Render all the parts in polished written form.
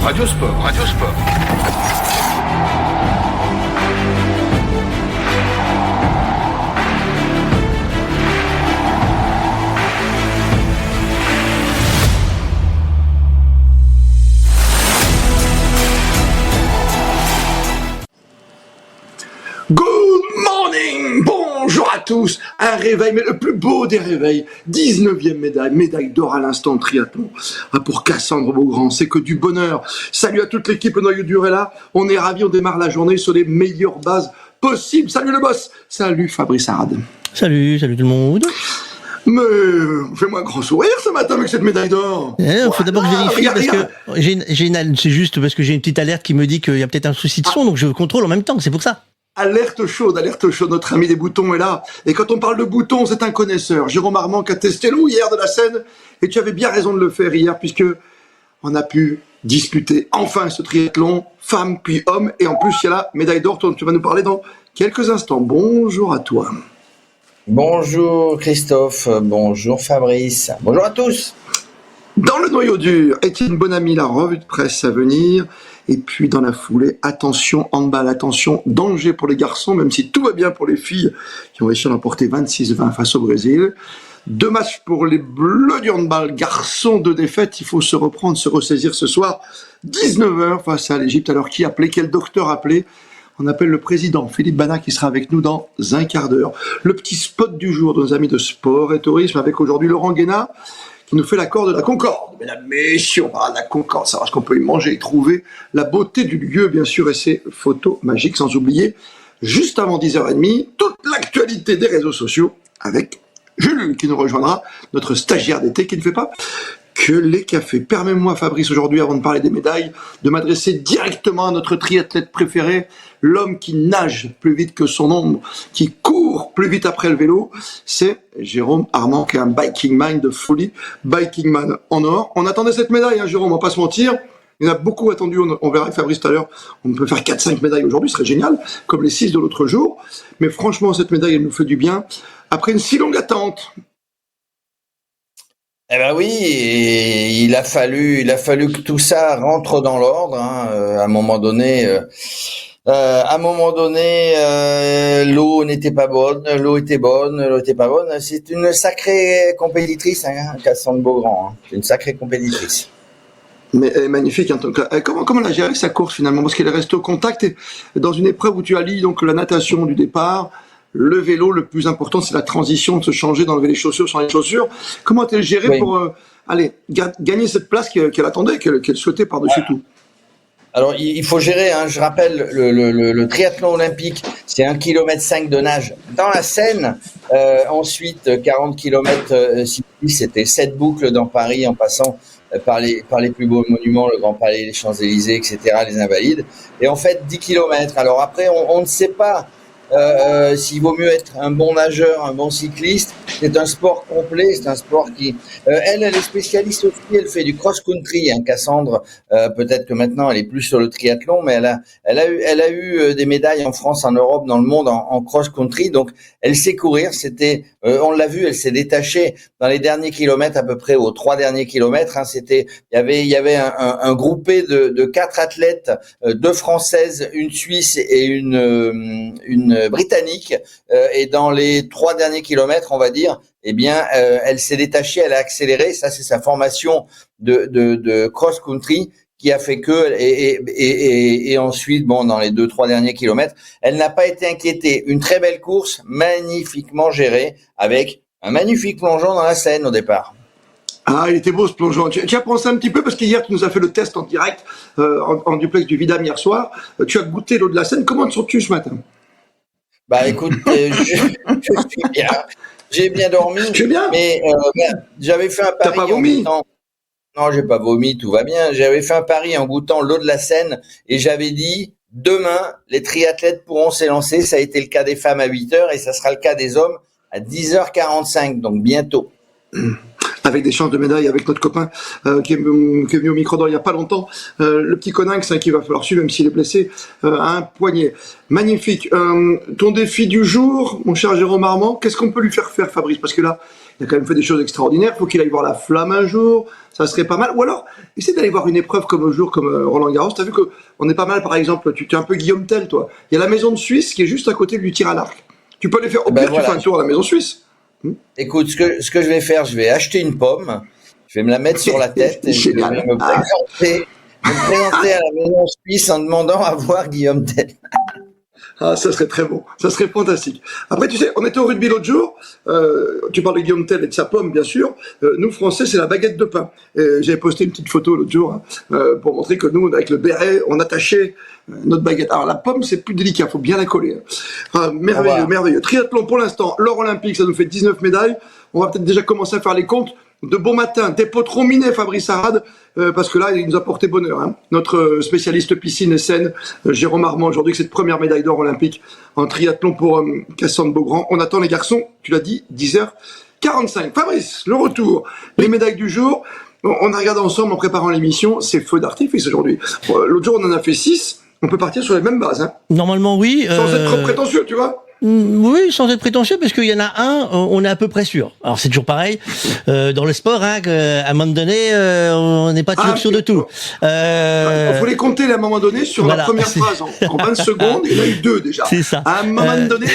Radio Sport. Radio Sport. Good morning, bonjour à tous, un réveil, mais le plus beau des réveils, 19e médaille d'or à l'instant de triathlon. Ah, pour Cassandre Beaugrand, c'est que du bonheur. Salut à toute l'équipe Noyau dur est là, on est ravis, on démarre la journée sur les meilleures bases possibles. Salut le boss, salut Fabrice Arad. Salut tout le monde. Mais fais-moi un grand sourire ce matin avec cette médaille d'or. Faut d'abord que je vérifie parce que c'est juste parce que j'ai une petite alerte qui me dit qu'il y a peut-être un souci de son, donc je contrôle en même temps, c'est pour ça. Alerte chaude, notre ami des boutons est là. Et quand on parle de boutons, c'est un connaisseur. Jérôme Armand qui a testé l'eau hier de la Seine. Et tu avais bien raison de le faire hier, puisque on a pu disputer enfin ce triathlon, femmes puis hommes. Et en plus, il y a la médaille d'or dont tu vas nous parler dans quelques instants. Bonjour à toi. Bonjour Christophe, bonjour Fabrice, bonjour à tous. Dans le noyau dur, Étienne Bonamy, la revue de presse à venir. Et puis dans la foulée, attention handball, attention danger pour les garçons, même si tout va bien pour les filles qui ont réussi à l'emporter 26-20 face au Brésil. 2 matchs pour les Bleus du handball, garçons de défaite, il faut se reprendre, se ressaisir ce soir. 19h face à l'Égypte. Alors qui appelait, quel docteur appelait? On appelle le président Philippe Bana qui sera avec nous dans un quart d'heure. Le petit spot du jour de nos amis de sport et tourisme avec aujourd'hui Laurent Guénat, qui nous fait l'accord de la Concorde. Mesdames, messieurs, on parle de la Concorde, savoir ce qu'on peut y manger et trouver, la beauté du lieu, bien sûr, et ses photos magiques, sans oublier, juste avant 10h30, toute l'actualité des réseaux sociaux avec Jules, qui nous rejoindra, notre stagiaire d'été, qui ne fait pas que les cafés. Permets-moi, Fabrice, aujourd'hui, avant de parler des médailles, de m'adresser directement à notre triathlète préféré, l'homme qui nage plus vite que son ombre, qui court plus vite après le vélo, c'est Jérôme Armand, qui est un biking man de folie, biking man en or. On attendait cette médaille, hein, Jérôme, on va pas se mentir. Il y en a beaucoup attendu, on verra avec Fabrice tout à l'heure. On peut faire 4-5 médailles aujourd'hui, ce serait génial, comme les 6 de l'autre jour. Mais franchement, cette médaille, elle nous fait du bien. Après une si longue attente. Eh ben oui, et il a fallu que tout ça rentre dans l'ordre. Hein. À un moment donné, l'eau n'était pas bonne, l'eau était bonne, l'eau était pas bonne. C'est une sacrée compétitrice, hein, Cassandre Beaugrand. Hein. C'est une sacrée compétitrice. Mais elle est magnifique. Hein. Comment elle a géré sa course finalement? Parce qu'elle est restée au contact et dans une épreuve où tu allies donc la natation du départ. Le vélo, le plus important, c'est la transition de se changer, d'enlever les chaussures sans les chaussures. Comment a-t-elle géré pour gagner cette place qu'elle attendait, qu'elle souhaitait par-dessus tout? Alors, il faut gérer, hein, je rappelle, le triathlon olympique, c'est 1,5 km de nage dans la Seine. Ensuite, 40 km cyclistes, c'était 7 boucles dans Paris en passant par les plus beaux monuments, le Grand Palais, les Champs-Élysées, etc., les Invalides. Et en fait, 10 km. Alors après, on ne sait pas s'il vaut mieux être un bon nageur, un bon cycliste. C'est un sport complet, c'est un sport qui... elle est spécialiste aussi, elle fait du cross-country, hein, Cassandre. Peut-être que maintenant elle est plus sur le triathlon, mais elle a eu des médailles en France, en Europe, dans le monde en cross-country. Donc elle sait courir, on l'a vu, elle s'est détachée dans les derniers kilomètres, à peu près aux 3 derniers kilomètres. Hein, il y avait un groupé de 4 athlètes, 2 Françaises, une Suisse et une Britannique, et dans les 3 derniers kilomètres, on va dire, eh bien, elle s'est détachée, elle a accéléré. Ça, c'est sa formation de cross-country qui a fait que, et ensuite, bon, dans les 2-3 derniers kilomètres, elle n'a pas été inquiétée. Une très belle course, magnifiquement gérée, avec un magnifique plongeon dans la Seine au départ. Ah, il était beau ce plongeon. Tu as pensé un petit peu, parce qu'hier, tu nous as fait le test en direct, en duplex du Vidam hier soir. Tu as goûté l'eau de la Seine. Comment te sens-tu ce matin? Bah écoute, je suis bien. J'ai bien dormi. Tu es bien? Mais j'avais fait un pari. T'as pas vomi? Non, j'ai pas vomi, tout va bien. J'avais fait un pari en goûtant l'eau de la Seine et j'avais dit demain, les triathlètes pourront s'élancer. Ça a été le cas des femmes à 8h et ça sera le cas des hommes à 10h45, donc bientôt. Avec des chances de médaille, avec notre copain qui est venu au micro il n'y a pas longtemps, le petit Coninx qu'il va falloir suivre même s'il est blessé à un poignet. Magnifique. Ton défi du jour, mon cher Jérôme Armand, qu'est-ce qu'on peut lui faire faire, Fabrice? Parce que là, il a quand même fait des choses extraordinaires. Faut qu'il aille voir la flamme un jour. Ça serait pas mal. Ou alors, essaie d'aller voir une épreuve comme Roland Garros. T'as vu que on est pas mal, par exemple, tu es un peu Guillaume Tell, toi. Il y a la maison de Suisse qui est juste à côté du tir à l'arc. Tu peux aller faire, au pire, tu fais un tour à la maison suisse. Écoute, ce que je vais faire, je vais acheter une pomme, je vais me la mettre sur la tête et je vais me présenter à la maison suisse en demandant à voir Guillaume Tell. Ah, ça serait très bon, ça serait fantastique. Après, tu sais, on était au rugby l'autre jour, tu parles de Guillaume Tell et de sa pomme, bien sûr. Nous, Français, c'est la baguette de pain. J'avais posté une petite photo l'autre jour pour montrer que nous, avec le béret, on attachait notre baguette. Alors, la pomme, c'est plus délicat, faut bien la coller. Merveilleux, merveilleux. Triathlon, pour l'instant, l'or olympique, ça nous fait 19 médailles. On va peut-être déjà commencer à faire les comptes. De bon matin, dépôt miné, Fabrice Arad, parce que là, il nous a porté bonheur. Hein. Notre spécialiste piscine et scène, Jérôme Armand, aujourd'hui, cette première médaille d'or olympique en triathlon pour Cassandre Beaugrand. On attend les garçons, tu l'as dit, 10h45. Fabrice, le retour, les médailles du jour. On a regardé ensemble en préparant l'émission, c'est feu d'artifice aujourd'hui. L'autre jour, on en a fait 6. On peut partir sur les mêmes bases. Hein. Normalement, oui. Sans être trop prétentieux, tu vois. Oui, sans être prétentieux, parce qu'il y en a un, on est à peu près sûr. Alors c'est toujours pareil dans le sport, hein, qu'à un moment donné, on n'est pas toujours sûr de tout. Il faut les compter à un moment donné sur la première phrase en 20 secondes. Il y en a eu 2 déjà. C'est ça. À un moment donné.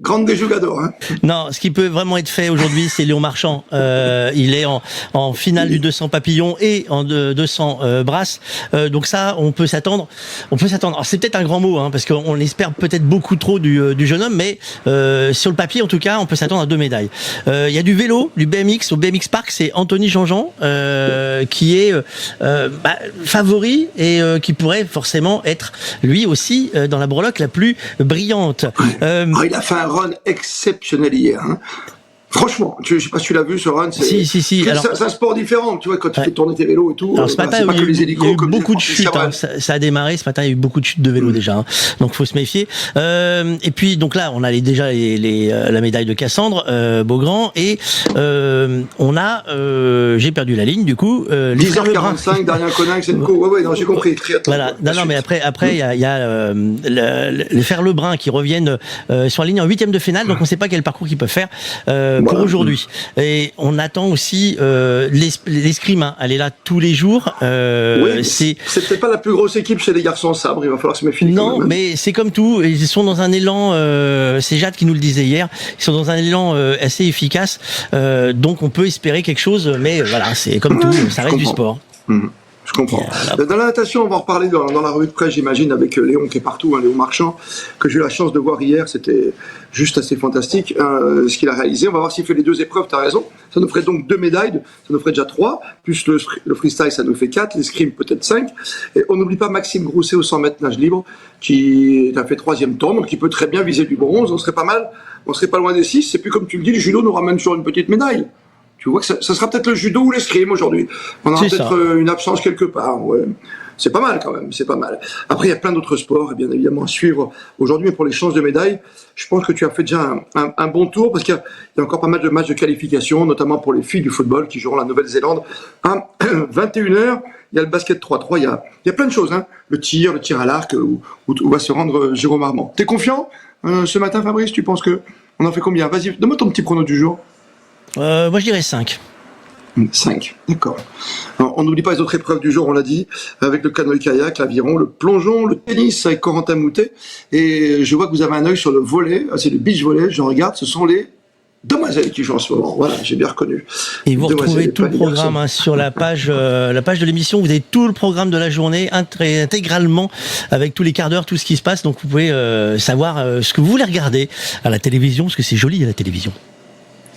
Grande des jugadors, hein. Non, ce qui peut vraiment être fait aujourd'hui, c'est Léon Marchand. Il est en finale du 200 papillon et en 200 brasse. Donc ça, on peut s'attendre. Alors c'est peut-être un grand mot, hein, parce qu'on espère peut-être beaucoup trop du jeune homme, mais sur le papier, en tout cas, on peut s'attendre à 2 médailles. Il y a du vélo, du BMX. Au BMX Park, c'est Anthony Jean-Jean qui est favori et qui pourrait forcément être lui aussi dans la breloque la plus brillante. Il a fait un run exceptionnel hier. Hein. Franchement, je sais pas si tu l'as vu ce run. Si. C'est un sport différent, tu vois, quand tu fais tourner tes vélos et tout. Alors, ce matin, c'est pas que les hélicos, il y a eu beaucoup de chutes. Hein. Ça a démarré ce matin, il y a eu beaucoup de chutes de vélo déjà. Hein. Donc, faut se méfier. Et puis, donc là, on a déjà la médaille de Cassandre Beaugrand et on a, j'ai perdu la ligne du coup. 10h45, Darien Coninck, c'est ouais, non, j'ai compris. Voilà. Non, mais après, il y a les Fer-Lebrun qui reviennent sur la ligne en 8e de finale. Donc, on ne sait pas quel parcours qu'ils peuvent faire. Pour aujourd'hui. Et on attend aussi l'escrime, hein. Elle est là tous les jours. Oui, c'est peut-être pas la plus grosse équipe chez les garçons en sabre, il va falloir se méfier. Non, mais c'est comme tout, ils sont dans un élan, c'est Jade qui nous le disait hier, ils sont dans un élan assez efficace, donc on peut espérer quelque chose, mais voilà, c'est comme tout, ça reste du sport. Je comprends. Dans la natation, on va en reparler dans la revue de presse, j'imagine, avec Léon qui est partout, hein, Léon Marchand, que j'ai eu la chance de voir hier. C'était juste assez fantastique ce qu'il a réalisé. On va voir s'il fait les 2 épreuves, tu as raison. Ça nous ferait donc 2 médailles, ça nous ferait déjà 3, plus le freestyle, ça nous fait 4, l'escrime peut-être 5. Et on n'oublie pas Maxime Grousset au 100 mètres nage libre, qui a fait 3e temps, donc qui peut très bien viser du bronze. On serait pas mal, on serait pas loin des 6. Et puis comme tu le dis, le judo nous ramène sur une petite médaille. Tu vois que ça sera peut-être le judo ou l'escrime aujourd'hui. On aura peut-être une absence quelque part. Ouais. C'est pas mal quand même, c'est pas mal. Après, il y a plein d'autres sports, et bien évidemment, à suivre aujourd'hui. Mais pour les chances de médailles, je pense que tu as fait déjà un bon tour, parce qu'il y a encore pas mal de matchs de qualification, notamment pour les filles du football qui joueront la Nouvelle-Zélande à 21h. Il y a le basket 3-3, il y a plein de choses. Hein. Le tir à l'arc, où va se rendre Jérôme Armand. T'es confiant ce matin, Fabrice? Tu penses que on en fait combien? Vas-y, donne-moi ton petit prono du jour. Moi je dirais 5. 5, d'accord. Alors, on n'oublie pas les autres épreuves du jour, on l'a dit, avec le canoë-kayak, l'aviron, le plongeon, le tennis avec Corentin Moutet. Et je vois que vous avez un œil sur le volley, c'est le beach volley, je regarde, ce sont les demoiselles qui jouent en ce moment. Voilà, j'ai bien reconnu. Et vous retrouvez tout le programme sur la page de l'émission. Vous avez tout le programme de la journée intégralement avec tous les quarts d'heure, tout ce qui se passe. Donc vous pouvez savoir ce que vous voulez regarder à la télévision, parce que c'est joli à la télévision.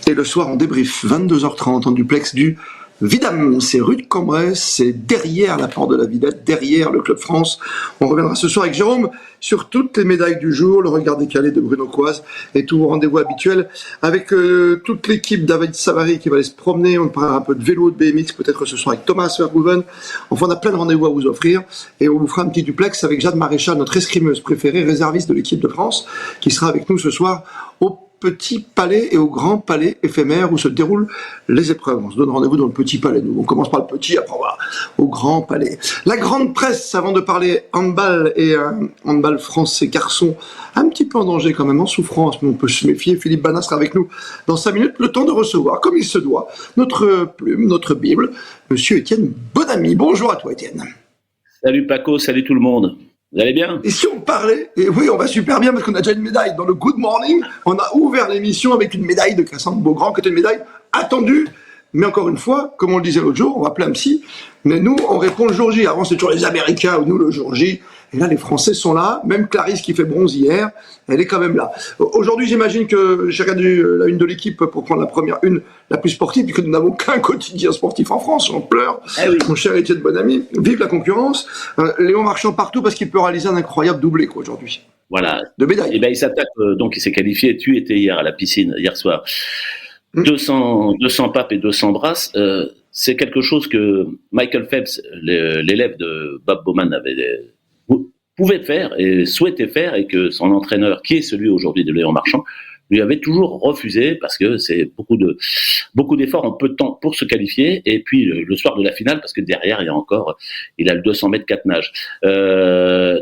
Et le soir, on débrief, 22h30, en duplex du Vidam. C'est rue de Cambrai, c'est derrière la porte de la Villette, derrière le Club France. On reviendra ce soir avec Jérôme sur toutes les médailles du jour, le regard décalé de Bruno Coise et tout vos rendez-vous habituels avec toute l'équipe David Savary qui va aller se promener. On parlera un peu de vélo, de BMX, peut-être ce soir avec Thomas Verhoeven. Enfin, on a plein de rendez-vous à vous offrir et on vous fera un petit duplex avec Jade Maréchal, notre escrimeuse préférée, réserviste de l'équipe de France, qui sera avec nous ce soir au Petit Palais et au Grand Palais éphémère où se déroulent les épreuves. On se donne rendez-vous dans le Petit Palais. Nous, on commence par le Petit, après on va au Grand Palais. La grande presse, avant de parler handball et handball français garçon, un petit peu en danger quand même, en souffrance, mais on peut se méfier. Philippe Banat sera avec nous dans 5 minutes, le temps de recevoir, comme il se doit, notre plume, notre Bible, Monsieur Étienne Bonamy. Bonjour à toi, Étienne. Salut Paco, salut tout le monde. Vous allez bien? Et si on parlait, et oui, on va super bien parce qu'on a déjà une médaille. Dans le Good Morning, on a ouvert l'émission avec une médaille de Cassandre Beaugrand, qui était une médaille attendue. Mais encore une fois, comme on le disait l'autre jour, on va appeler un psy. Mais nous, on répond le jour J. Avant, c'est toujours les Américains ou nous le jour J. Et là, les Français sont là. Même Clarisse qui fait bronze hier, elle est quand même là. Aujourd'hui, j'imagine que j'ai regardé la une de l'équipe pour prendre la première une, la plus sportive, puisque nous n'avons qu'un quotidien sportif en France. On pleure. Eh oui. Mon cher Étienne Bonamy, vive la concurrence. Léon Marchand partout parce qu'il peut réaliser un incroyable doublé quoi, aujourd'hui. Voilà. De médailles. Et ben il s'attaque, donc il s'est qualifié. Tu étais hier à la piscine, hier soir. 200 papes et 200 brasses. C'est quelque chose que Michael Phelps, l'élève de Bob Bowman, pouvait faire et souhaitait faire, et que son entraîneur, qui est celui aujourd'hui de Léon Marchand, lui avait toujours refusé parce que c'est beaucoup d'efforts en peu de temps pour se qualifier. Et puis le soir de la finale, parce que derrière il a le 200 mètres 4 nages.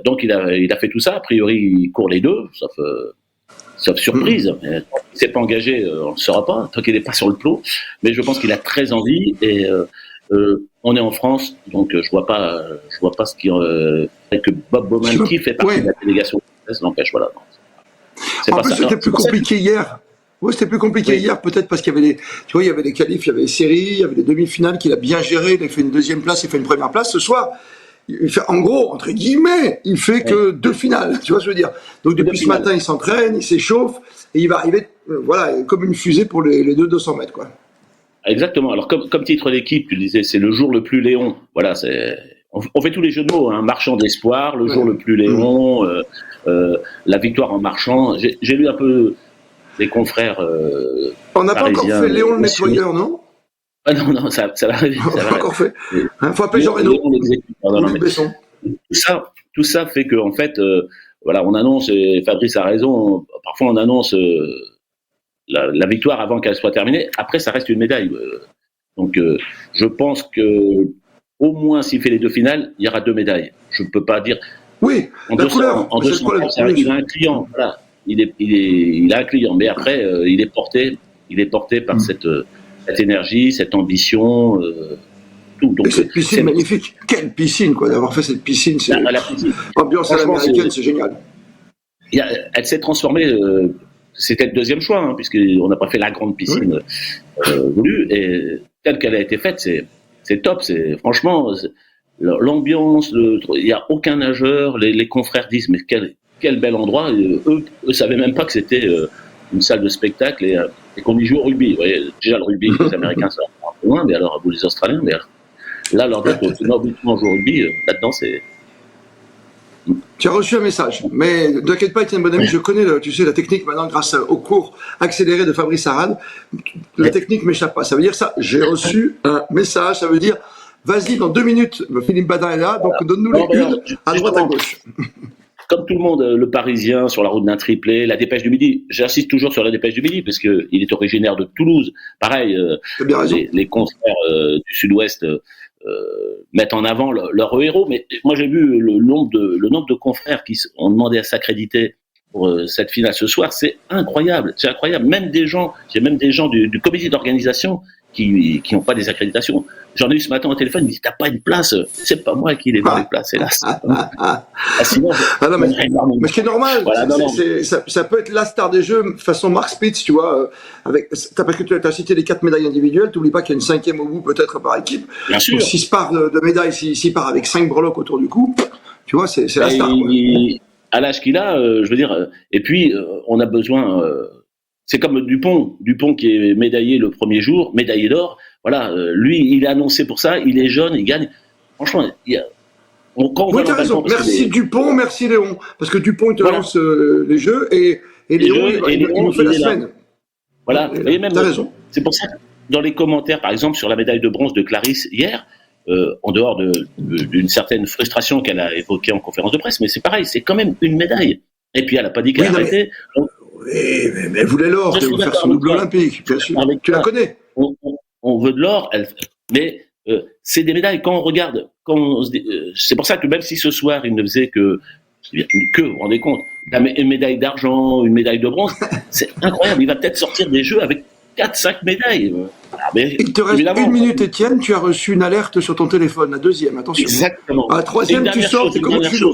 Donc il a fait tout ça. A priori, il court les deux, sauf surprise. Il s'est pas engagé, on ne le saura pas tant qu'il n'est pas sur le plot. Mais je pense qu'il a très envie, et on est en France, donc je vois pas ce qui fait que Bob Bowman, qui fait partie de la délégation française, l'empêche. Voilà. En plus, c'était plus compliqué hier. Oui, c'était plus compliqué hier, peut-être parce qu'il y avait il y avait les qualifs, il y avait les séries, il y avait les demi-finales qu'il a bien géré. Il a fait une deuxième place, il fait une première place. Ce soir, il fait, en gros, entre guillemets, il fait que 2 finales. Tu vois ce que je veux dire? Donc depuis ce matin, il s'entraîne, il s'échauffe, et il va arriver, comme une fusée pour les 200 mètres, quoi. Exactement. Alors comme titre d'équipe, tu disais, c'est le jour le plus Léon. Voilà, on fait tous les jeux de mots, hein. Marchand d'espoir, le jour le plus Léon, la victoire en marchant. J'ai lu un peu les confrères. On n'a pas encore fait Léon le nettoyeur, non? Ah non, ça va arriver. On n'a pas encore fait. Faut appeler Jean Reno. Tout ça fait que, en fait, on annonce, et Fabrice a raison, parfois on annonce la victoire avant qu'elle soit terminée. Après, ça reste une médaille. Donc, je pense que au moins, s'il fait les 2 finales, il y aura 2 médailles. Je ne peux pas dire. Oui, en 200, il a un client. Voilà. Il a un client, mais après, il est porté par cette énergie, cette ambition. Tout. Donc, et cette piscine magnifique. Quelle piscine, quoi, d'avoir fait cette piscine. C'est ambiance à l'américaine, c'est génial. Elle s'est transformée. C'était le deuxième choix, hein, puisqu'on n'a pas fait la grande piscine voulue, et telle qu'elle a été faite, c'est top. Franchement, l'ambiance, il n'y a aucun nageur. Les confrères disent, mais quel bel endroit. Eux savaient même pas que c'était une salle de spectacle et qu'on y joue au rugby. Vous voyez, déjà le rugby, les Américains, ça va un peu loin, mais alors vous les Australiens, mais alors, là, leur dire que Nord on joue au rugby, là-dedans, c'est. Tu as reçu un message, mais ne t'inquiète pas, Étienne Bonamy, je connais la technique maintenant grâce au cours accéléré de Fabrice Arad. La technique m'échappe pas. Ça veut dire ça. J'ai reçu un message. Ça veut dire, vas-y, dans 2 minutes, Philippe Badin est là, donc donne-nous les unes à droite, à gauche. Comme tout le monde, le Parisien sur la route d'un triplé, la Dépêche du Midi. J'insiste toujours sur la Dépêche du Midi parce que il est originaire de Toulouse. Pareil, les confrères du Sud-Ouest mettent en avant leur héros. Mais moi, j'ai vu le nombre de confrères qui ont demandé à s'accréditer pour cette finale ce soir. C'est incroyable. C'est incroyable. J'ai même des gens du comité d'organisation qui n'ont pas des accréditations. J'en ai eu ce matin au téléphone, ils me disent, t'as pas une place? C'est pas moi qui l'ai dans les places, hélas. Sinon, mais c'est normal. Voilà, ça peut être la star des jeux, façon Mark Spitz, tu vois, parce que tu as cité les 4 médailles individuelles, t'oublies pas qu'il y a une 5e au bout, peut-être par équipe. Bien sûr. Donc, s'il se part de médailles, s'il part avec 5 breloques autour du cou, tu vois, c'est la star. À l'âge qu'il a, je veux dire, et puis, on a besoin, c'est comme Dupont qui est médaillé le premier jour, médaillé d'or. Voilà, lui, il est annoncé pour ça, il est jeune, il gagne. Franchement, oui, tu as raison. Merci Dupont, merci Léon. Parce que Dupont, il te lance les jeux et Léon, il nous fait la semaine. Voilà, et même, tu as raison. C'est pour ça que dans les commentaires, par exemple, sur la médaille de bronze de Clarisse hier, en dehors d'une certaine frustration qu'elle a évoquée en conférence de presse, mais c'est pareil, c'est quand même une médaille. Et puis elle n'a pas dit qu'elle arrêtait. Oui, mais elle voulait l'or, Je elle suis veut faire d'accord son avec double toi. olympique, bien sûr. Avec Tu la toi. connais? On veut de l'or, mais c'est des médailles. Quand on regarde, c'est pour ça que même si ce soir il ne faisait que, vous vous rendez compte, une médaille d'argent, une médaille de bronze, c'est incroyable. Il va peut-être sortir des Jeux avec 4-5 médailles. Mais Il te reste évidemment, 1 minute, Étienne, tu as reçu une alerte sur ton téléphone, la deuxième, attention. exactement. À la troisième, tu sors, c'est comme au judo.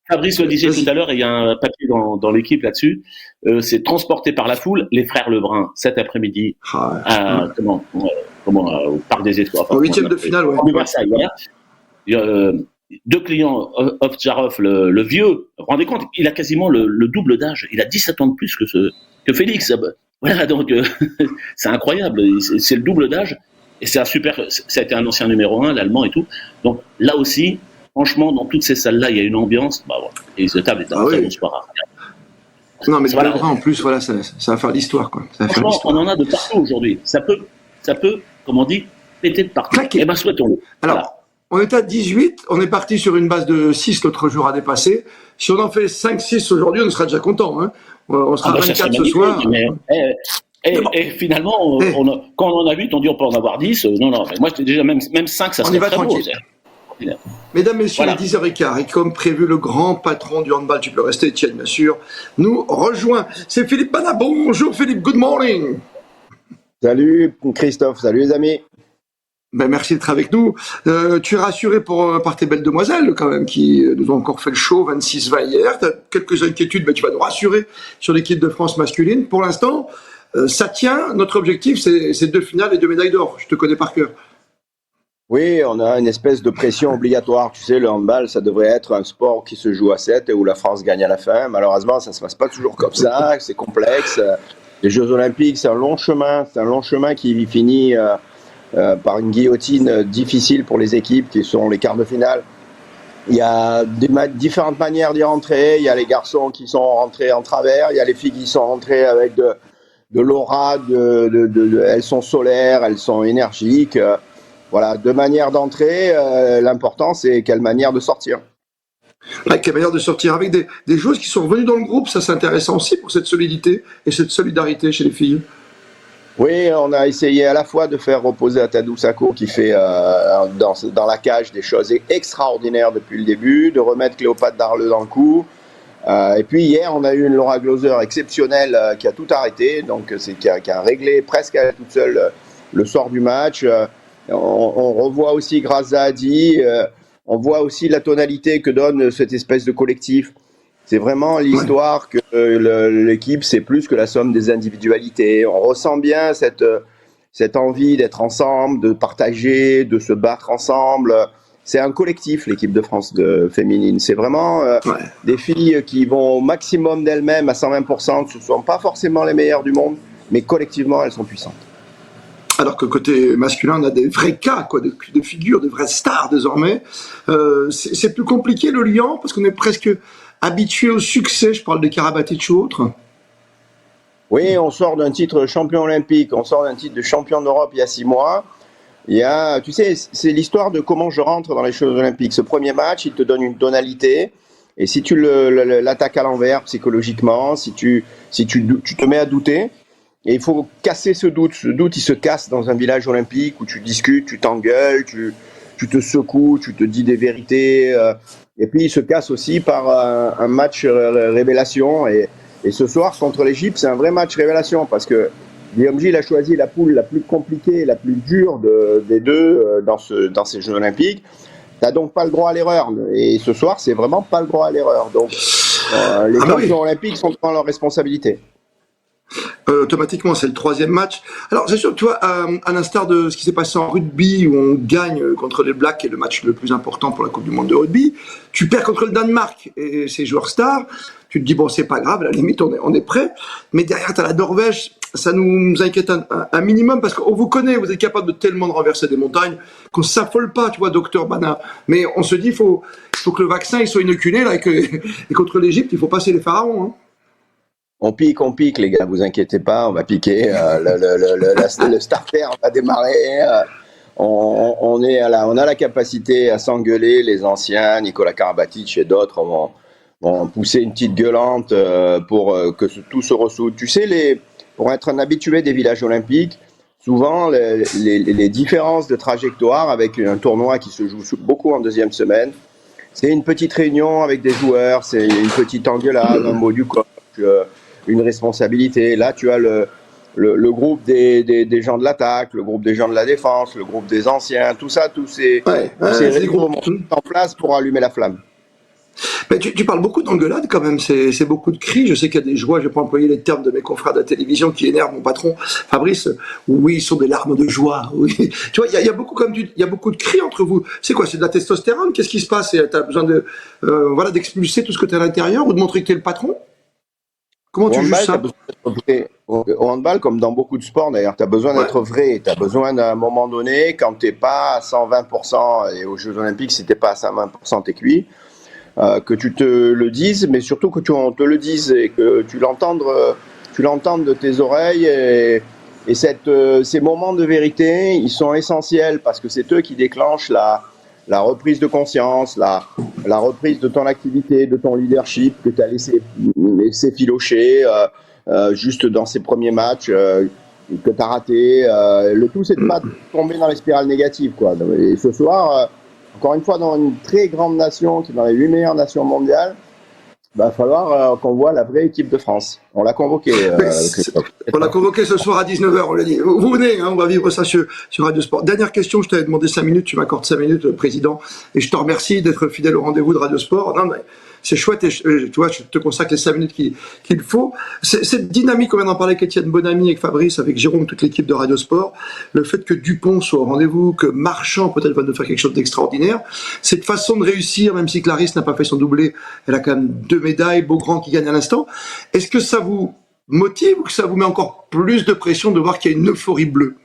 Fabrice le disait tout à l'heure, et il y a un papier dans l'équipe là-dessus, c'est transporté par la foule, les frères Lebrun, cet après-midi, au Parc des Étoiles. En 8e de finale, ouais. En Versailles, voilà. Deux clients, Ovtcharov, le vieux, vous vous rendez compte, il a quasiment le double d'âge, il a 17 ans de plus que Félix. Voilà, donc c'est incroyable, c'est le double d'âge, et ça a été un ancien numéro 1, l'allemand et tout. Donc là aussi, franchement, dans toutes ces salles-là, il y a une ambiance. Voilà. Et ce table est un très bon soir. Non, mais le Lebrun, en plus, voilà, ça va faire l'histoire, quoi. Franchement, on en a de partout aujourd'hui. Ça peut, comme on dit, péter de partout. Eh ben, souhaitons-le. Alors, voilà. On est à 18, on est parti sur une base de 6 l'autre jour à dépasser. Si on en fait 5-6 aujourd'hui, on sera déjà content. Hein. On sera 24 ce soir. Et finalement, quand on en a 8, on dit on peut en avoir 10. Non, mais moi, j'étais déjà même 5, ça serait très tranquille. Beau. Mesdames, messieurs, voilà. Les 10h15, et comme prévu, le grand patron du handball, tu peux rester, Étienne, bien sûr, nous rejoint. C'est Philippe Bana. Bonjour Philippe, good morning. Salut Christophe, salut les amis. Ben, merci d'être avec nous. Tu es rassuré par tes belles demoiselles, quand même, qui nous ont encore fait le show 26-20 hier. Tu as quelques inquiétudes, mais tu vas nous rassurer sur l'équipe de France masculine. Pour l'instant, ça tient. Notre objectif, c'est 2 finales et 2 médailles d'or. Je te connais par cœur. Oui, on a une espèce de pression obligatoire. Tu sais, le handball, ça devrait être un sport qui se joue à 7 et où la France gagne à la fin. Malheureusement, ça ne se passe pas toujours comme ça. C'est complexe. Les Jeux Olympiques, c'est un long chemin. C'est un long chemin qui finit par une guillotine difficile pour les équipes qui sont les quarts de finale. Il y a différentes manières d'y rentrer. Il y a les garçons qui sont rentrés en travers. Il y a les filles qui sont rentrées avec de l'aura. Elles sont solaires, elles sont énergiques. Voilà, 2 manières d'entrer. L'important, c'est quelle manière de sortir. Quelle manière de sortir avec des joueuses qui sont revenues dans le groupe. Ça, c'est intéressant aussi pour cette solidité et cette solidarité chez les filles. Oui, on a essayé à la fois de faire reposer Atadou Sakho qui fait dans la cage des choses extraordinaires depuis le début, de remettre Cléopâtre Darleux dans le coup. Et puis hier, on a eu une Laura Glauser exceptionnelle qui a tout arrêté, donc qui a réglé presque à elle toute seule le sort du match. On revoit aussi grâce à Adi, on voit aussi la tonalité que donne cette espèce de collectif. C'est vraiment l'histoire que l'équipe, c'est plus que la somme des individualités. On ressent bien cette envie d'être ensemble, de partager, de se battre ensemble. C'est un collectif, l'équipe de France féminine. C'est vraiment des filles qui vont au maximum d'elles-mêmes à 120%. Ce ne sont pas forcément les meilleures du monde, mais collectivement, elles sont puissantes. Alors que côté masculin, on a des vrais cas, des figures, des vraies stars désormais. C'est plus compliqué le lien, parce qu'on est presque habitué au succès. Je parle de Karabatic ou autres. Oui, on sort d'un titre de champion olympique, on sort d'un titre de champion d'Europe il y a 6 mois. Tu sais, c'est l'histoire de comment je rentre dans les Jeux olympiques. Ce premier match, il te donne une tonalité. Et si tu l'attaques à l'envers psychologiquement, si tu te mets à douter, et il faut casser ce doute. Ce doute, il se casse dans un village olympique où tu discutes, tu t'engueules, tu te secoues, tu te dis des vérités. Et puis, il se casse aussi par un match révélation. Et ce soir, contre l'Égypte, c'est un vrai match révélation parce que Guillaume Gilles a choisi la poule la plus compliquée, la plus dure des deux dans ces Jeux olympiques. Tu n'as donc pas le droit à l'erreur. Et ce soir, c'est vraiment pas le droit à l'erreur. Donc, les champions olympiques sont devant leurs responsabilités. Automatiquement, c'est le 3e match. Alors, c'est sûr, tu vois, à l'instar de ce qui s'est passé en rugby, où on gagne contre les Blacks, qui est le match le plus important pour la Coupe du Monde de rugby, tu perds contre le Danemark et ses joueurs stars, tu te dis, bon, c'est pas grave, à la limite, on est prêt. Mais derrière, tu as la Norvège, ça nous inquiète un minimum, parce qu'on vous connaît, vous êtes capable de tellement de renverser des montagnes, qu'on ne s'affole pas, tu vois, docteur Bana. Mais on se dit, il faut que le vaccin il soit inoculé, là, et contre l'Égypte, il faut passer les pharaons, hein. On pique, les gars, vous inquiétez pas, on va piquer. Le starter va démarrer. On a la capacité à s'engueuler, les anciens, Nicolas Karabatic et d'autres pousser une petite gueulante pour que tout se ressoude. Tu sais, pour être un habitué des villages olympiques, souvent les différences de trajectoire avec un tournoi qui se joue beaucoup en deuxième semaine, c'est une petite réunion avec des joueurs, c'est une petite engueulade, un mot du coach, une responsabilité. Là, tu as le groupe des gens de l'attaque, le groupe des gens de la défense, le groupe des anciens, tout ça, tous ces réseaux en place pour allumer la flamme. Mais tu parles beaucoup d'engueulade quand même, c'est beaucoup de cris. Je sais qu'il y a des joies, je ne vais pas employer les termes de mes confrères de la télévision qui énervent mon patron Fabrice. Oui, ils sont des larmes de joie. Oui. Tu vois, il y a beaucoup il y a beaucoup de cris entre vous. C'est quoi? C'est de la testostérone? Qu'est-ce qui se passe? Tu as besoin d'expulser tout ce que tu as à l'intérieur ou de montrer que tu es le patron? Comment tu juges ça? Au handball, comme dans beaucoup de sports d'ailleurs, tu as besoin d'être vrai. Tu as besoin d'un moment donné, quand tu n'es pas à 120%, et aux Jeux Olympiques, si tu n'es pas à 120%, tu es cuit. Que tu te le dises, mais surtout que on te le dise et que tu l'entendes de tes oreilles. Et ces moments de vérité, ils sont essentiels parce que c'est eux qui déclenchent la reprise de conscience, la reprise de ton activité, de ton leadership que tu as laissé filocher juste dans ces premiers matchs que tu as raté. Le tout, c'est de ne pas tomber dans les spirales négatives, quoi. Et ce soir, encore une fois, dans une très grande nation, qui est dans les 8 meilleures nations mondiales, il va falloir qu'on voit la vraie équipe de France. On l'a convoqué. On l'a convoqué ce soir à 19h, on l'a dit. Vous venez, on va vivre ça sur Radio Sport. Dernière question, je t'avais demandé 5 minutes, tu m'accordes 5 minutes, Président, et je te remercie d'être fidèle au rendez-vous de Radio Sport. Non, mais c'est chouette, et tu vois, je te consacre les 5 minutes qu'il faut. Cette dynamique, on vient d'en parler avec Étienne Bonamy, avec Fabrice, avec Jérôme, toute l'équipe de Radio Sport, le fait que Dupont soit au rendez-vous, que Marchand peut-être va nous faire quelque chose d'extraordinaire, cette façon de réussir, même si Clarisse n'a pas fait son doublé, elle a quand même 2 médailles, Beaugrand qui gagne à l'instant. Est-ce que ça vous motive ou que ça vous met encore plus de pression de voir qu'il y a une euphorie bleue?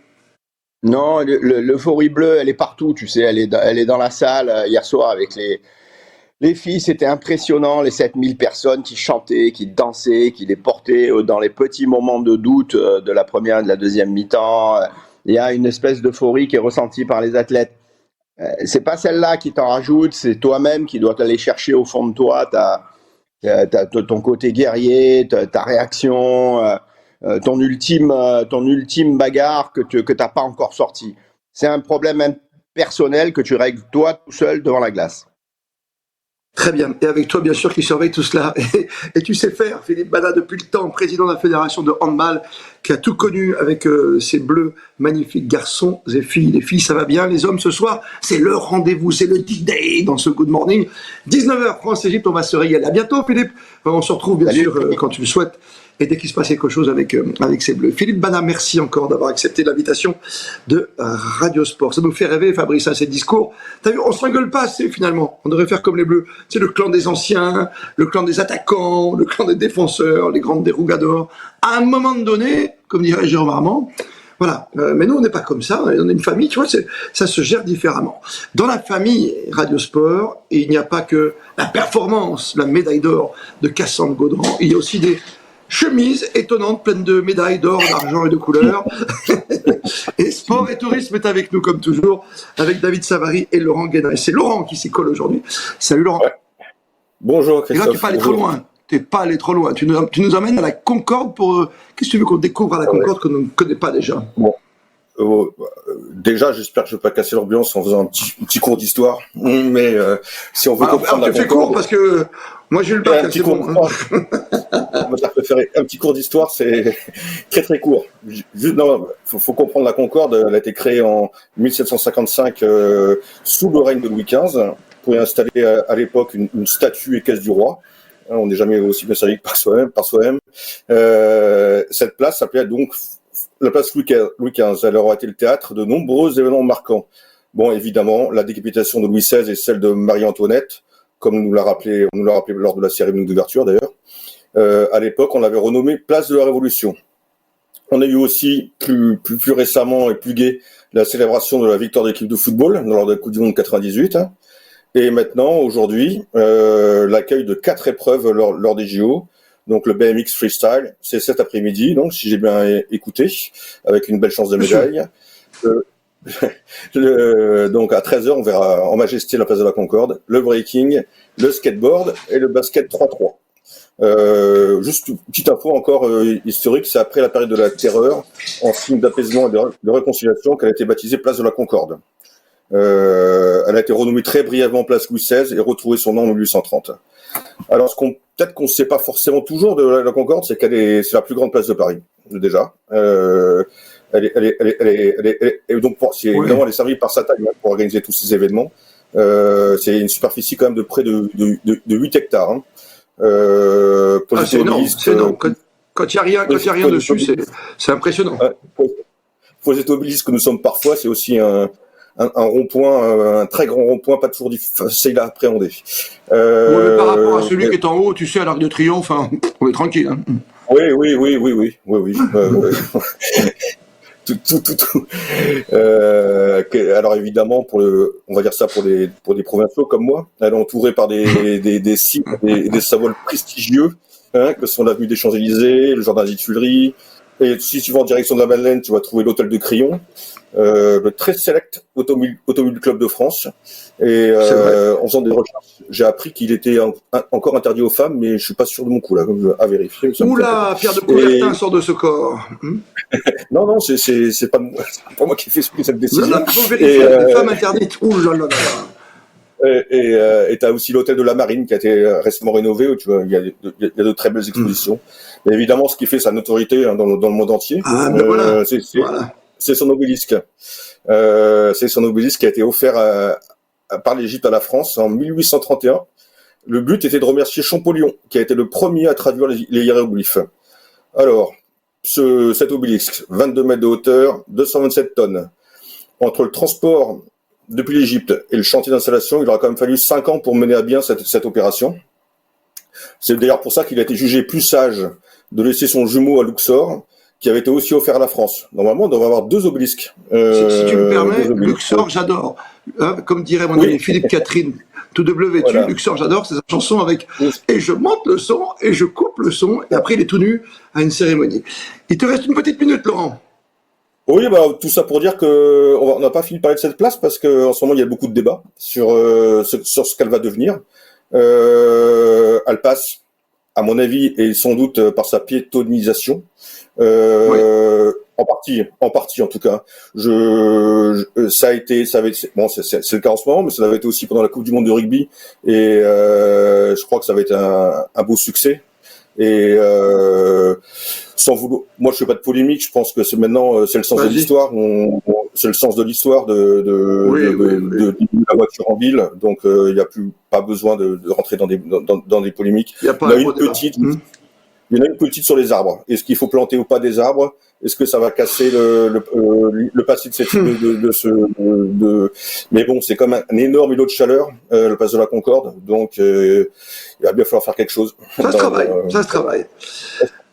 Non, l'euphorie bleue, elle est partout, tu sais, elle est dans la salle hier soir avec les filles, c'était impressionnant, les 7000 personnes qui chantaient, qui dansaient, qui les portaient dans les petits moments de doute de la première et de la deuxième mi-temps. Il y a une espèce d'euphorie qui est ressentie par les athlètes. C'est pas celle-là qui t'en rajoute, c'est toi-même qui dois aller chercher au fond de toi ton côté guerrier, ta réaction, ton ultime bagarre que t'as pas encore sorti. C'est un problème personnel que tu règles toi tout seul devant la glace. Très bien. Et avec toi, bien sûr, qui surveille tout cela. Et tu sais faire, Philippe Bana, depuis le temps, président de la Fédération de handball, qui a tout connu avec ces bleus magnifiques garçons et filles. Les filles, ça va bien. Les hommes, ce soir, c'est leur rendez-vous, c'est le D-Day dans ce Good Morning. 19h, France-Égypte, on va se régaler. À bientôt, Philippe. On se retrouve, bien sûr, quand tu le souhaites. Et dès qu'il se passe quelque chose avec ces bleus. Philippe Bana, merci encore d'avoir accepté l'invitation de Radio Sport. Ça nous fait rêver, Fabrice, à ces discours. T'as vu, on se s'engueule pas assez, finalement. On devrait faire comme les bleus. C'est le clan des anciens, le clan des attaquants, le clan des défenseurs, les grandes dérougadors. À un moment donné, comme dirait Jérôme Armand, voilà. Mais nous, on n'est pas comme ça. On est une famille, tu vois, ça se gère différemment. Dans la famille Radio Sport, il n'y a pas que la performance, la médaille d'or de Cassandre Gaudran. Il y a aussi des chemises étonnantes, pleines de médailles d'or, d'argent et de couleurs. Et Sport et Tourisme est avec nous, comme toujours, avec David Savary et Laurent Guénin. Et c'est Laurent qui s'y colle aujourd'hui. Salut Laurent. Ouais. Bonjour Christophe. Et là, tu n'es pas allé trop loin. T'es pas allé trop loin. Tu nous emmènes à la Concorde pour... Qu'est-ce que tu veux qu'on découvre à la Concorde qu'on ne connaît pas déjà? Bon. Déjà, j'espère que je ne vais pas casser l'ambiance en faisant un petit cours d'histoire. Mais si on veut comprendre la Concorde... Tu fais court parce que moi j'ai eu le bac, c'est bon. Moi, j'ai préféré un petit cours d'histoire, c'est très très court. Faut comprendre la Concorde. Elle a été créée en 1755 sous le règne de Louis XV pour y installer à l'époque une statue équestre du roi. On n'est jamais aussi bien servi que par soi-même. Cette place s'appelait donc la place Louis XV. Elle aura été le théâtre de nombreux événements marquants. Bon, évidemment, la décapitation de Louis XVI et celle de Marie-Antoinette, comme on nous l'a rappelé lors de la cérémonie d'ouverture d'ailleurs. À l'époque, on l'avait renommée Place de la Révolution. On a eu aussi plus récemment et plus gai la célébration de la victoire de l'équipe de football lors de la Coupe du Monde 98. Et maintenant, aujourd'hui, l'accueil de 4 épreuves lors des JO. Donc le BMX Freestyle, c'est cet après-midi, donc si j'ai bien écouté, avec une belle chance de médaille. Donc à 13h, on verra en majesté la place de la Concorde, le breaking, le skateboard et le basket 3-3. Juste une petite info encore historique, c'est après la période de la terreur, en signe d'apaisement et de réconciliation, qu'elle a été baptisée place de la Concorde. Elle a été renommée très brièvement place Louis XVI et retrouvée son nom en 1830. Alors, peut-être qu'on ne sait pas forcément toujours de la Concorde, c'est c'est la plus grande place de Paris, déjà. Et donc, évidemment, elle est servie par sa taille pour organiser tous ces événements. C'est une superficie quand même de près de 8 hectares. Hein. C'est énorme, c'est énorme. Quand il n'y a rien dessus, c'est impressionnant. Pour les obélisques que nous sommes parfois, c'est aussi un rond-point, un très grand rond-point, pas toujours facile à appréhender. Mais par rapport à celui qui est en haut, tu sais, à l'Arc de Triomphe, hein, on est tranquille. Hein. Oui. Tout. Alors évidemment, on va dire ça pour des provinciaux comme moi, elle est entourée par des sites et des symboles prestigieux, que sont l'avenue des Champs-Élysées, le jardin des Tuileries. Et si tu vas en direction de la Madeleine, tu vas trouver l'hôtel de Crillon, le très select Automobile Club de France. Et en faisant des recherches, j'ai appris qu'il était encore interdit aux femmes, mais je suis pas sûr de mon coup là, à vérifier. Oula, Pierre de Coubertin sort de ce corps. Non, c'est pas moi qui ai fait cette décision. Non, faut vérifier. Les femmes interdites. Ouh là là là. Et t'as aussi l'hôtel de la Marine qui a été récemment rénové, où tu vois, il y a de très belles expositions. Mais évidemment, ce qui fait sa notoriété dans le monde entier, c'est son obélisque. C'est son obélisque qui a été offert par l'Égypte à la France en 1831. Le but était de remercier Champollion, qui a été le premier à traduire les hiéroglyphes. Alors, cet obélisque, 22 mètres de hauteur, 227 tonnes. Entre le transport depuis l'Égypte et le chantier d'installation, il aura quand même fallu 5 ans pour mener à bien cette opération. C'est d'ailleurs pour ça qu'il a été jugé plus sage de laisser son jumeau à Luxor, qui avait été aussi offert à la France. Normalement, on devrait avoir 2 obélisques. Si tu me permets, Luxor, j'adore. Comme dirait mon ami Philippe Catherine, tout W, voilà. Luxor, j'adore, c'est sa chanson avec et je monte le son, et je coupe le son, et après il est tout nu à une cérémonie. Il te reste une petite minute, Laurent. Oui, tout ça pour dire on n'a pas fini de parler de cette place, parce qu'en ce moment, il y a beaucoup de débats sur ce qu'elle va devenir. Elle passe, à mon avis, et sans doute par sa piétonisation. En partie en tout cas. C'est le cas en ce moment, mais ça avait été aussi pendant la Coupe du Monde de rugby, et je crois que ça va être un beau succès. Et sans vouloir, moi je fais pas de polémique, je pense que c'est le sens de l'histoire. C'est le sens de l'histoire de la voiture en ville, donc il n'y a pas besoin de rentrer dans des polémiques. Il y en a une petite. Il y en a une petite sur les arbres. Est-ce qu'il faut planter ou pas des arbres? Est-ce que ça va casser le passé mais bon, c'est comme un énorme îlot de chaleur, le passe de la Concorde. Donc, il va bien falloir faire quelque chose. Ça se travaille.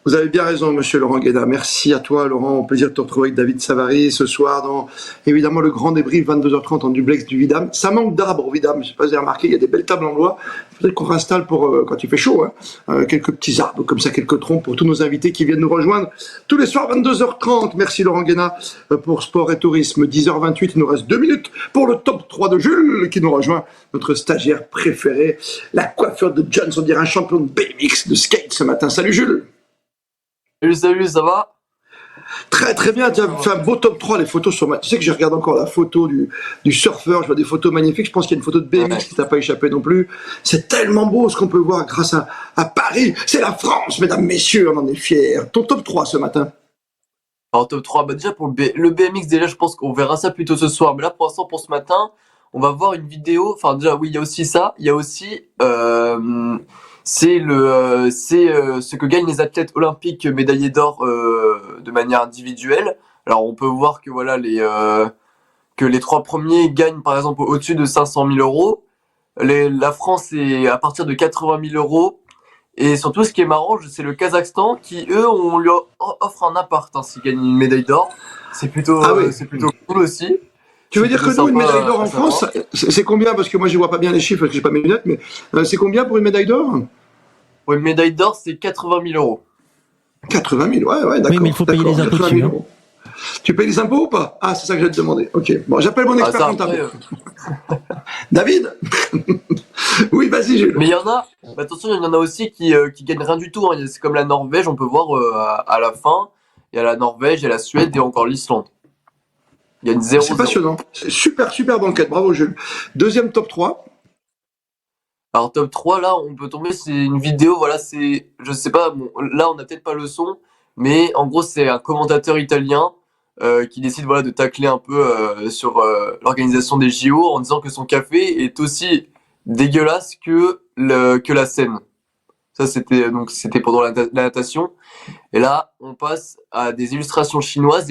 Vous avez bien raison, monsieur Laurent Guédin. Merci à toi, Laurent. Au plaisir de te retrouver avec David Savary ce soir dans, évidemment, le grand débrief 22h30 en duplex du Vidam. Ça manque d'arbres au Vidam. Je sais pas si vous avez remarqué, il y a des belles tables en bois. Peut-être qu'on installe pour, quand il fait chaud, quelques petits arbres, comme ça, quelques troncs pour tous nos invités qui viennent nous rejoindre tous les soirs 22h30. Merci Laurent Guédin pour Sport et Tourisme. 10h28, il nous reste 2 minutes pour le top 3 de Jules qui nous rejoint, notre stagiaire préféré, la coiffure de Jones, on dirait un champion de BMX, de skate ce matin. Salut Jules. Salut, ça va? Très très bien, tu as fait un beau top 3, les photos sur tu sais que je regarde encore la photo du surfeur, je vois des photos magnifiques, je pense qu'il y a une photo de BMX qui t'a pas échappé non plus. C'est tellement beau ce qu'on peut voir grâce à Paris, c'est la France, mesdames, messieurs, on en est fiers. Ton top 3 ce matin? Alors top 3, déjà pour le BMX, déjà je pense qu'on verra ça plutôt ce soir, mais là pour l'instant pour ce matin, on va voir une vidéo, enfin déjà oui il y a aussi ça, il y a aussi... c'est ce que gagnent les athlètes olympiques médaillés d'or de manière individuelle. Alors on peut voir que voilà que les 3 premiers gagnent par exemple au-dessus de 500 000 euros. La France est à partir de 80 000 euros. Et surtout ce qui est marrant, c'est le Kazakhstan qui eux on lui offre un appart s'il gagne une médaille d'or. C'est plutôt cool aussi. Tu veux dire que nous, une médaille d'or en France, c'est combien? Parce que moi, je vois pas bien les chiffres, parce que j'ai pas mes lunettes, mais c'est combien pour une médaille d'or? Pour une médaille d'or, c'est 80 000 euros. 80 000, ouais, d'accord. Oui, mais il faut payer les impôts dessus. Tu payes les impôts ou pas? Ah, c'est ça que je vais te demander. Ok. Bon, j'appelle mon expert comptable. David. Oui, vas-y, Jules. Mais il y en a, attention, il y en a aussi qui gagnent rien du tout. Hein. C'est comme la Norvège, on peut voir à la fin, il y a la Norvège, il y a la Suède et encore l'Islande. Il y a une 0-0. C'est passionnant. C'est super banquette. Bravo, Jules. Deuxième top 3. Alors, top 3, là, on peut tomber, c'est une vidéo, voilà, c'est, je sais pas, bon, là, on n'a peut-être pas le son, mais en gros, c'est un commentateur italien qui décide, voilà, de tacler un peu sur l'organisation des JO en disant que son café est aussi dégueulasse que la Seine. Ça, c'était pendant la natation. Et là, on passe à des illustrations chinoises.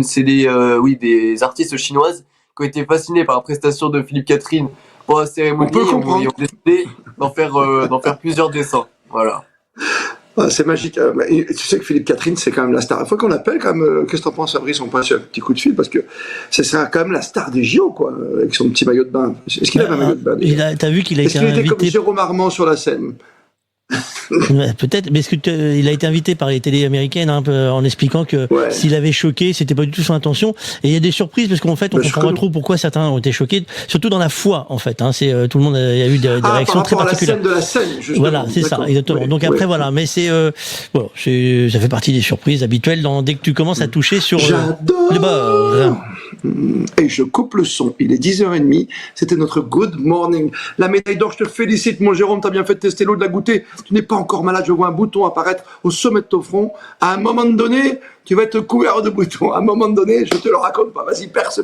C'est des artistes chinoises qui ont été fascinés par la prestation de Philippe Catherine pour la cérémonie. Ils ont décidé d'en faire plusieurs dessins. Voilà. Ah, c'est magique. Tu sais que Philippe Catherine, c'est quand même la star. Il faut qu'on l'appelle quand même. Qu'est-ce que t'en penses, Fabrice? On passe un petit coup de fil parce que c'est quand même la star des JO, quoi, avec son petit maillot de bain. Est-ce qu'il avait un maillot de bain? T'as vu qu'il a été invité? Est-ce qu'il était comme invité Jérôme Armand sur la scène? Peut-être, mais est-ce que il a été invité par les télés américaines un peu, en expliquant que s'il avait choqué, c'était pas du tout son intention. Et il y a des surprises parce qu'en fait, on comprend pas trop pourquoi certains ont été choqués, surtout dans la foi en fait. Hein, c'est tout le monde il y a eu des réactions très particulières. À la scène de la scène, voilà, c'est ça, exactement. Donc après voilà, mais c'est bon, ça fait partie des surprises habituelles dès que tu commences à toucher sur le bord. Et je coupe le son. Il est 10h30. C'était notre good morning. La médaille d'or, je te félicite, mon Jérôme. T'as bien fait de tester l'eau, de la goûter. Tu n'es pas encore malade. Je vois un bouton apparaître au sommet de ton front. À un moment donné, tu vas être couvert de boutons. À un moment donné, je te le raconte pas. Vas-y, perce.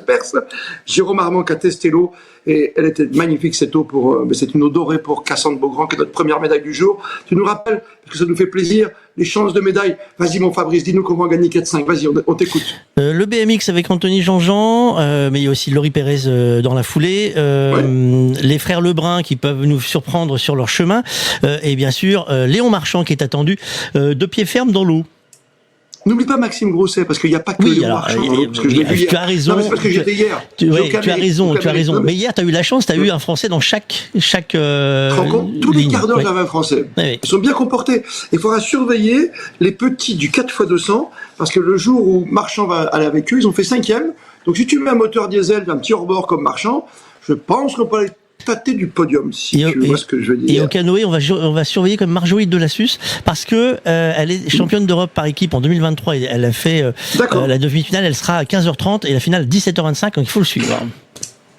Jérôme Armand qui a testé l'eau. Et elle était magnifique, cette eau c'est une eau dorée pour Cassandre Beaugrand, qui est notre première médaille du jour. Tu nous rappelles, parce que ça nous fait plaisir, les chances de médailles. Vas-y, mon Fabrice, dis-nous comment on gagne 4-5. Vas-y, on t'écoute. Le BMX avec Anthony Jean-Jean, mais il y a aussi Laurie Pérez dans la foulée. Les frères Lebrun qui peuvent nous surprendre sur leur chemin. Et bien sûr, Léon Marchand qui est attendu de pied ferme dans l'eau. N'oublie pas Maxime Grousset, parce qu'il n'y a pas que Léon Marchand. Parce que je l'ai vu hier. Tu as raison. Non, mais c'est parce que j'étais hier. Tu as raison. Mais hier, tu as eu la chance, tu as eu un Français dans chaque tous les quarts d'heure, j'avais un Français. Oui. Ils sont bien comportés. Il faudra surveiller les petits du 4x200, parce que le jour où Marchand va aller avec eux, ils ont fait 5e. Donc si tu mets un moteur diesel d'un petit hors-bord comme Marchand, je pense qu'on peut aller tâter du podium, si tu vois ce que je veux dire. Et au canoë, on va surveiller comme Marjorie Delassus, parce que elle est championne d'Europe par équipe en 2023. Et elle a fait la demi-finale, elle sera à 15h30 et la finale 17h25, donc il faut le suivre.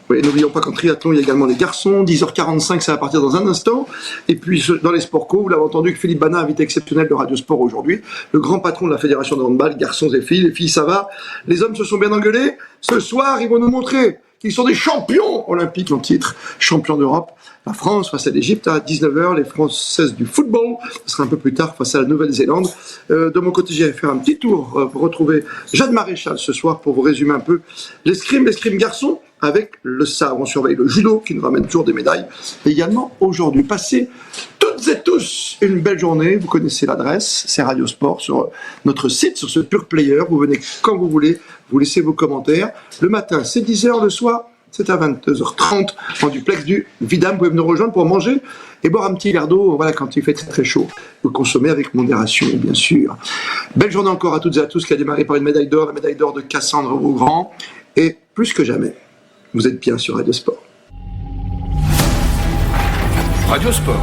Oui, n'oublions pas qu'en triathlon, il y a également les garçons. 10h45, ça va partir dans un instant. Et puis, dans les sports co, vous l'avez entendu que Philippe Bana, invité exceptionnel de Radio Sport aujourd'hui, le grand patron de la Fédération de handball, garçons et filles. Les filles, ça va. Les hommes se sont bien engueulés. Ce soir, ils vont nous montrer qu'ils sont des champions olympiques en titre, champions d'Europe. La France face à l'Égypte à 19h, les Françaises du football, ce sera un peu plus tard face à la Nouvelle-Zélande. De mon côté, j'ai fait un petit tour pour retrouver Jade Maréchal ce soir pour vous résumer un peu l'escrime garçons avec le sabre. On surveille le judo qui nous ramène toujours des médailles. Et également aujourd'hui, passez toutes et tous une belle journée. Vous connaissez l'adresse, c'est Radio Sport sur notre site, sur ce Pure Player. Vous venez quand vous voulez, vous laissez vos commentaires. Le matin, c'est 10h, le soir, c'est à 22h30 en duplex du Vidam. Vous pouvez venir rejoindre pour manger et boire un petit verre d'eau, voilà, quand il fait très très chaud. Vous consommez avec modération, bien sûr. Belle journée encore à toutes et à tous, qui a démarré par une médaille d'or, la médaille d'or de Cassandre Beaugrand. Et plus que jamais, vous êtes bien sur Radio Sport. Radio Sport.